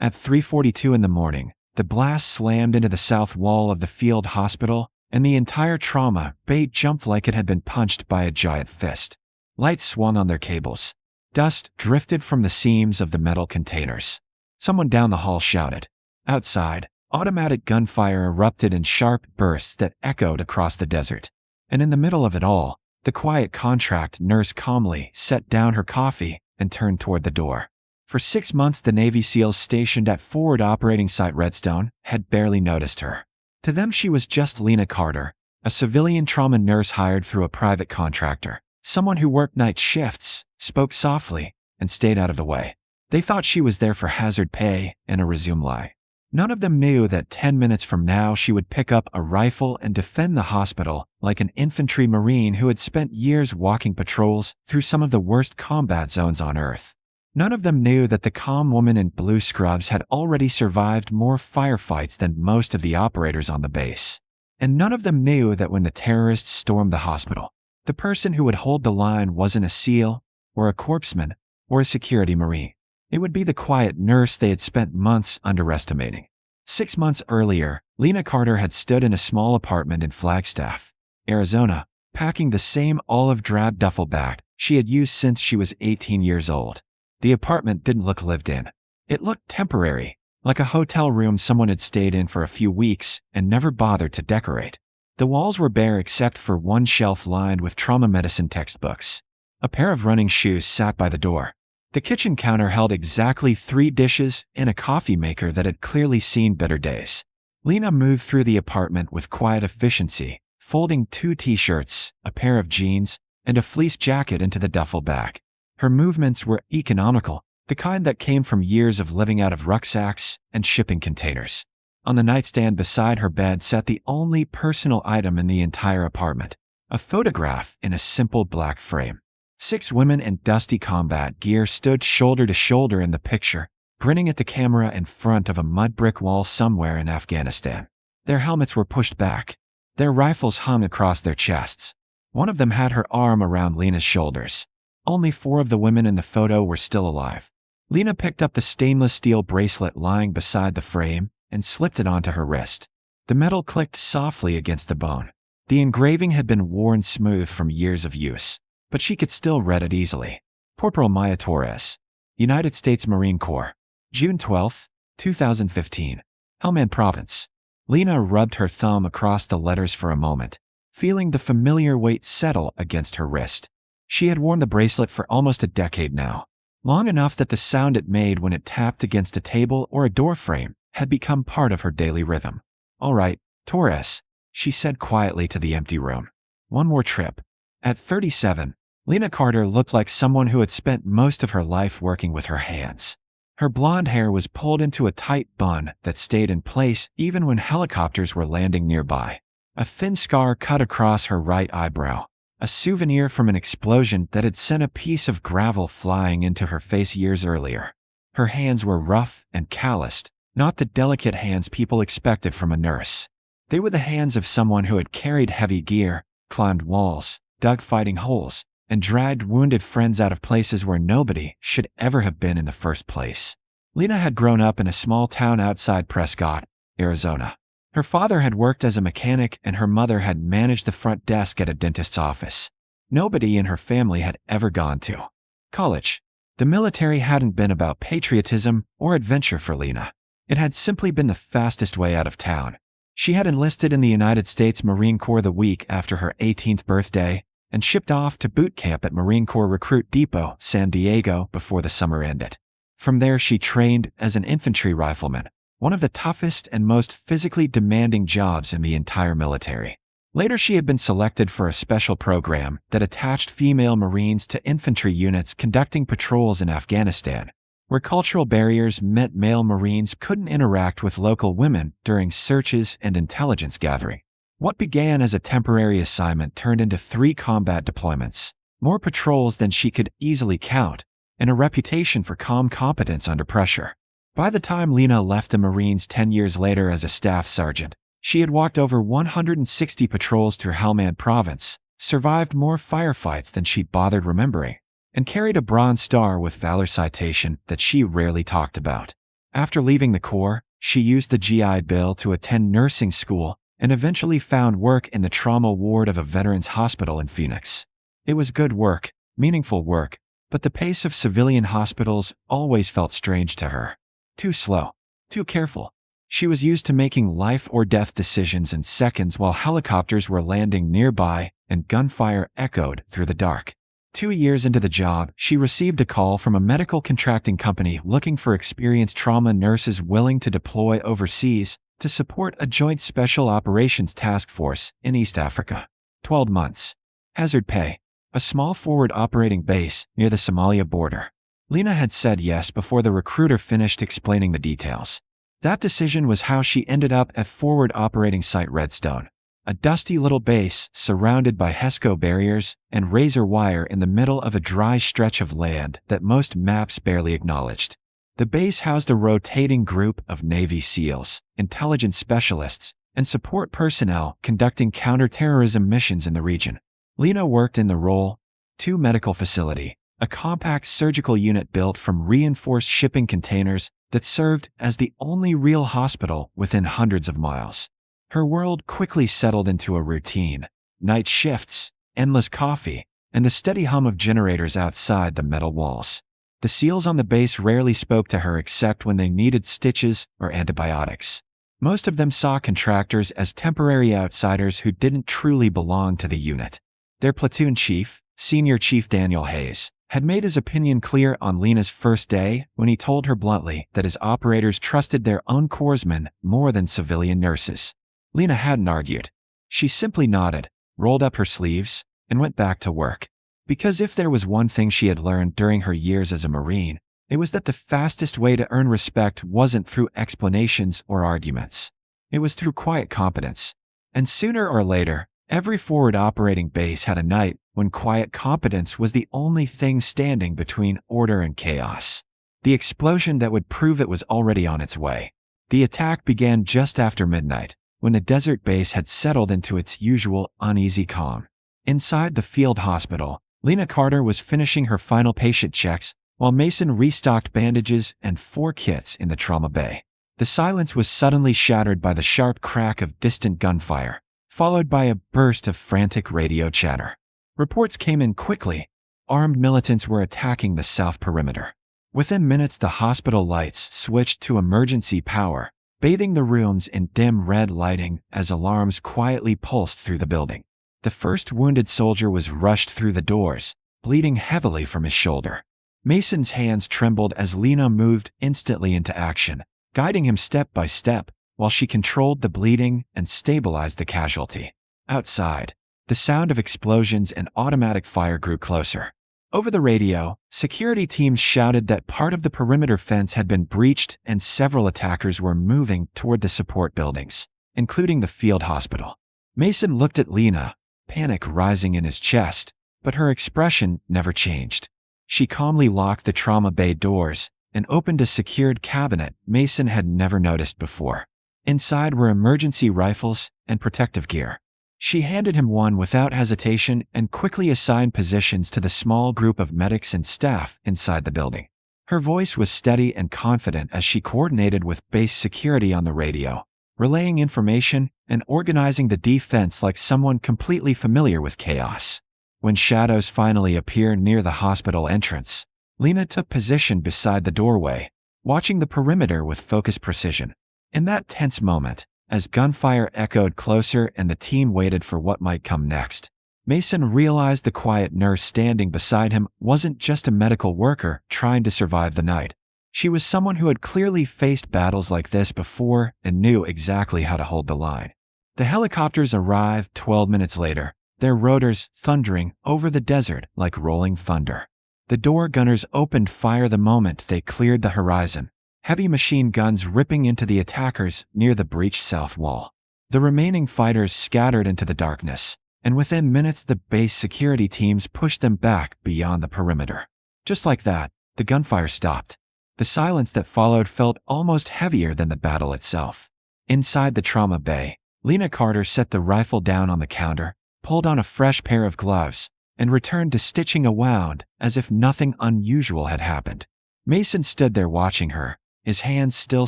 At 3:42 in the morning, the blast slammed into the south wall of the field hospital, and the entire trauma bay jumped like it had been punched by a giant fist. Lights swung on their cables. Dust drifted from the seams of the metal containers. Someone down the hall shouted. Outside, automatic gunfire erupted in sharp bursts that echoed across the desert. And in the middle of it all, the quiet contract nurse calmly set down her coffee and turned toward the door. For 6 months, the Navy SEALs stationed at Forward Operating Site Redstone had barely noticed her. To them, she was just Lena Carter, a civilian trauma nurse hired through a private contractor, someone who worked night shifts, spoke softly, and stayed out of the way. They thought she was there for hazard pay and a resume lie. None of them knew that 10 minutes from now she would pick up a rifle and defend the hospital like an infantry marine who had spent years walking patrols through some of the worst combat zones on Earth. None of them knew that the calm woman in blue scrubs had already survived more firefights than most of the operators on the base. And none of them knew that when the terrorists stormed the hospital, the person who would hold the line wasn't a SEAL, or a corpsman, or a security marine. It would be the quiet nurse they had spent months underestimating. 6 months earlier, Lena Carter had stood in a small apartment in Flagstaff, Arizona, packing the same olive-drab duffel bag she had used since she was 18 years old. The apartment didn't look lived in. It looked temporary, like a hotel room someone had stayed in for a few weeks and never bothered to decorate. The walls were bare except for one shelf lined with trauma medicine textbooks. A pair of running shoes sat by the door. The kitchen counter held exactly 3 dishes and a coffee maker that had clearly seen better days. Lena moved through the apartment with quiet efficiency, folding 2 t-shirts, a pair of jeans, and a fleece jacket into the duffel bag. Her movements were economical, the kind that came from years of living out of rucksacks and shipping containers. On the nightstand beside her bed sat the only personal item in the entire apartment, a photograph in a simple black frame. 6 women in dusty combat gear stood shoulder to shoulder in the picture, grinning at the camera in front of a mud brick wall somewhere in Afghanistan. Their helmets were pushed back. Their rifles hung across their chests. One of them had her arm around Lena's shoulders. Only 4 of the women in the photo were still alive. Lena picked up the stainless steel bracelet lying beside the frame and slipped it onto her wrist. The metal clicked softly against the bone. The engraving had been worn smooth from years of use, but she could still read it easily. Corporal Maya Torres, United States Marine Corps, June 12, 2015, Helmand Province. Lena rubbed her thumb across the letters for a moment, feeling the familiar weight settle against her wrist. She had worn the bracelet for almost a decade now, long enough that the sound it made when it tapped against a table or a door frame had become part of her daily rhythm. "All right, Torres," she said quietly to the empty room. "One more trip." At 37, Lena Carter looked like someone who had spent most of her life working with her hands. Her blonde hair was pulled into a tight bun that stayed in place even when helicopters were landing nearby. A thin scar cut across her right eyebrow, a souvenir from an explosion that had sent a piece of gravel flying into her face years earlier. Her hands were rough and calloused, not the delicate hands people expected from a nurse. They were the hands of someone who had carried heavy gear, climbed walls, dug fighting holes, and dragged wounded friends out of places where nobody should ever have been in the first place. Lena had grown up in a small town outside Prescott, Arizona. Her father had worked as a mechanic and her mother had managed the front desk at a dentist's office. Nobody in her family had ever gone to college. The military hadn't been about patriotism or adventure for Lena. It had simply been the fastest way out of town. She had enlisted in the United States Marine Corps the week after her 18th birthday and shipped off to boot camp at Marine Corps Recruit Depot, San Diego, before the summer ended. From there, she trained as an infantry rifleman, one of the toughest and most physically demanding jobs in the entire military. Later, she had been selected for a special program that attached female Marines to infantry units conducting patrols in Afghanistan, where cultural barriers meant male Marines couldn't interact with local women during searches and intelligence gathering. What began as a temporary assignment turned into 3 combat deployments, more patrols than she could easily count, and a reputation for calm competence under pressure. By the time Lena left the Marines 10 years later as a staff sergeant, she had walked over 160 patrols through Helmand Province, survived more firefights than she'd bothered remembering, and carried a Bronze Star with Valor citation that she rarely talked about. After leaving the Corps, she used the GI Bill to attend nursing school and eventually found work in the trauma ward of a veterans hospital in Phoenix. It was good work, meaningful work, but the pace of civilian hospitals always felt strange to her. Too slow, too careful. She was used to making life or death decisions in seconds while helicopters were landing nearby and gunfire echoed through the dark. 2 years into the job, she received a call from a medical contracting company looking for experienced trauma nurses willing to deploy overseas to support a joint special operations task force in East Africa. 12 months. Hazard pay. A small forward operating base near the Somalia border. Lena had said yes before the recruiter finished explaining the details. That decision was how she ended up at Forward Operating Site Redstone, a dusty little base surrounded by HESCO barriers and razor wire in the middle of a dry stretch of land that most maps barely acknowledged. The base housed a rotating group of Navy SEALs, intelligence specialists, and support personnel conducting counterterrorism missions in the region. Lena worked in the Role 2 medical facility, a compact surgical unit built from reinforced shipping containers that served as the only real hospital within hundreds of miles. Her world quickly settled into a routine: night shifts, endless coffee, and the steady hum of generators outside the metal walls. The SEALs on the base rarely spoke to her except when they needed stitches or antibiotics. Most of them saw contractors as temporary outsiders who didn't truly belong to the unit. Their platoon chief, Senior Chief Daniel Hayes, had made his opinion clear on Lena's first day when he told her bluntly that his operators trusted their own corpsmen more than civilian nurses. Lena hadn't argued. She simply nodded, rolled up her sleeves, and went back to work. Because if there was one thing she had learned during her years as a Marine, it was that the fastest way to earn respect wasn't through explanations or arguments. It was through quiet competence. And sooner or later, every forward operating base had a night when quiet competence was the only thing standing between order and chaos. The explosion that would prove it was already on its way. The attack began just after midnight, when the desert base had settled into its usual uneasy calm. Inside the field hospital, Lena Carter was finishing her final patient checks while Mason restocked bandages and 4 kits in the trauma bay. The silence was suddenly shattered by the sharp crack of distant gunfire, followed by a burst of frantic radio chatter. Reports came in quickly. Armed militants were attacking the south perimeter. Within minutes, the hospital lights switched to emergency power, bathing the rooms in dim red lighting as alarms quietly pulsed through the building. The first wounded soldier was rushed through the doors, bleeding heavily from his shoulder. Mason's hands trembled as Lena moved instantly into action, guiding him step by step while she controlled the bleeding and stabilized the casualty. Outside, the sound of explosions and automatic fire grew closer. Over the radio, security teams shouted that part of the perimeter fence had been breached and several attackers were moving toward the support buildings, including the field hospital. Mason looked at Lena, panic rising in his chest, but her expression never changed. She calmly locked the trauma bay doors and opened a secured cabinet Mason had never noticed before. Inside were emergency rifles and protective gear. She handed him one without hesitation and quickly assigned positions to the small group of medics and staff inside the building. Her voice was steady and confident as she coordinated with base security on the radio, relaying information and organizing the defense like someone completely familiar with chaos. When shadows finally appeared near the hospital entrance, Lena took position beside the doorway, watching the perimeter with focused precision. In that tense moment, as gunfire echoed closer and the team waited for what might come next, Mason realized the quiet nurse standing beside him wasn't just a medical worker trying to survive the night. She was someone who had clearly faced battles like this before and knew exactly how to hold the line. The helicopters arrived 12 minutes later, their rotors thundering over the desert like rolling thunder. The door gunners opened fire the moment they cleared the horizon, heavy machine guns ripping into the attackers near the breached south wall. The remaining fighters scattered into the darkness, and within minutes the base security teams pushed them back beyond the perimeter. Just like that, the gunfire stopped. The silence that followed felt almost heavier than the battle itself. Inside the trauma bay, Lena Carter set the rifle down on the counter, pulled on a fresh pair of gloves, and returned to stitching a wound as if nothing unusual had happened. Mason stood there watching her, his hands still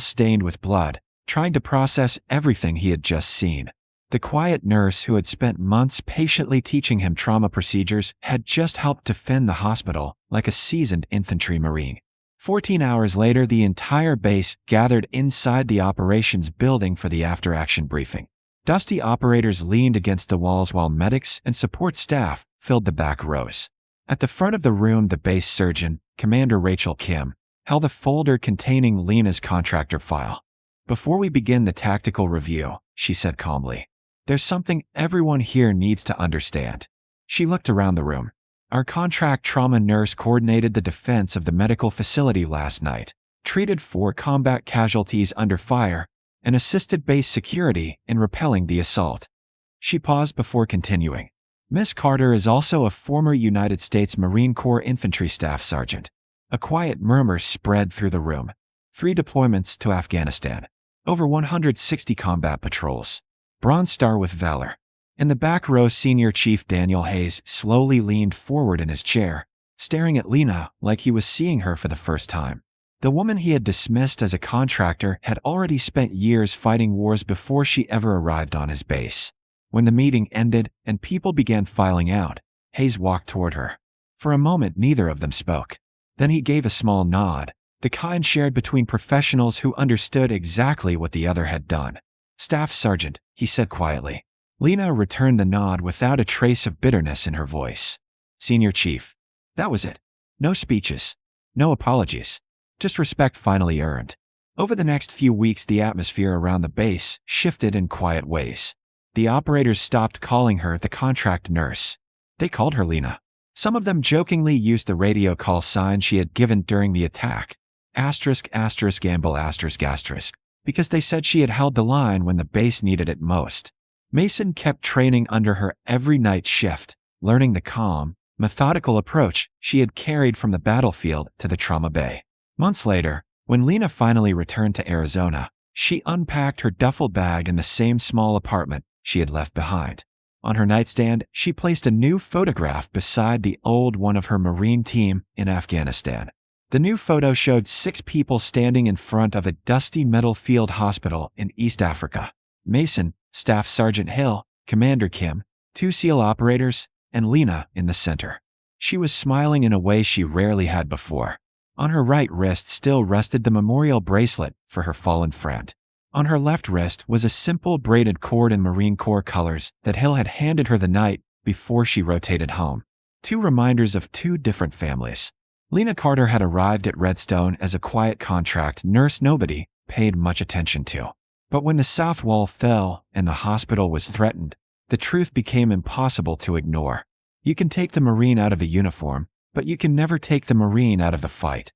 stained with blood, trying to process everything he had just seen. The quiet nurse who had spent months patiently teaching him trauma procedures had just helped defend the hospital like a seasoned infantry marine. 14 hours later, the entire base gathered inside the operations building for the after-action briefing. Dusty operators leaned against the walls while medics and support staff filled the back rows. At the front of the room, the base surgeon, Commander Rachel Kim, held a folder containing Lena's contractor file. "Before we begin the tactical review," she said calmly, "there's something everyone here needs to understand." She looked around the room. "Our contract trauma nurse coordinated the defense of the medical facility last night, treated 4 combat casualties under fire, and assisted base security in repelling the assault." She paused before continuing. "Miss Carter is also a former United States Marine Corps infantry staff sergeant." A quiet murmur spread through the room. 3 deployments to Afghanistan. Over 160 combat patrols. Bronze Star with Valor. In the back row, Senior Chief Daniel Hayes slowly leaned forward in his chair, staring at Lena like he was seeing her for the first time. The woman he had dismissed as a contractor had already spent years fighting wars before she ever arrived on his base. When the meeting ended and people began filing out, Hayes walked toward her. For a moment, neither of them spoke. Then he gave a small nod, the kind shared between professionals who understood exactly what the other had done. "Staff Sergeant," he said quietly. Lena returned the nod without a trace of bitterness in her voice. "Senior Chief." That was it. No speeches. No apologies. Just respect finally earned. Over the next few weeks, the atmosphere around the base shifted in quiet ways. The operators stopped calling her the contract nurse. They called her Lena. Some of them jokingly used the radio call sign she had given during the attack, ***Gamble***, because they said she had held the line when the base needed it most. Mason kept training under her every night shift, learning the calm, methodical approach she had carried from the battlefield to the trauma bay. Months later, when Lena finally returned to Arizona, she unpacked her duffel bag in the same small apartment she had left behind. On her nightstand, she placed a new photograph beside the old one of her Marine team in Afghanistan. The new photo showed 6 people standing in front of a dusty metal field hospital in East Africa. Mason, Staff Sergeant Hill, Commander Kim, 2 SEAL operators, and Lena in the center. She was smiling in a way she rarely had before. On her right wrist still rested the memorial bracelet for her fallen friend. On her left wrist was a simple braided cord in Marine Corps colors that Hill had handed her the night before she rotated home. 2 reminders of 2 different families. Lena Carter had arrived at Redstone as a quiet contract nurse nobody paid much attention to. But when the South Wall fell and the hospital was threatened, the truth became impossible to ignore. You can take the Marine out of the uniform, but you can never take the Marine out of the fight.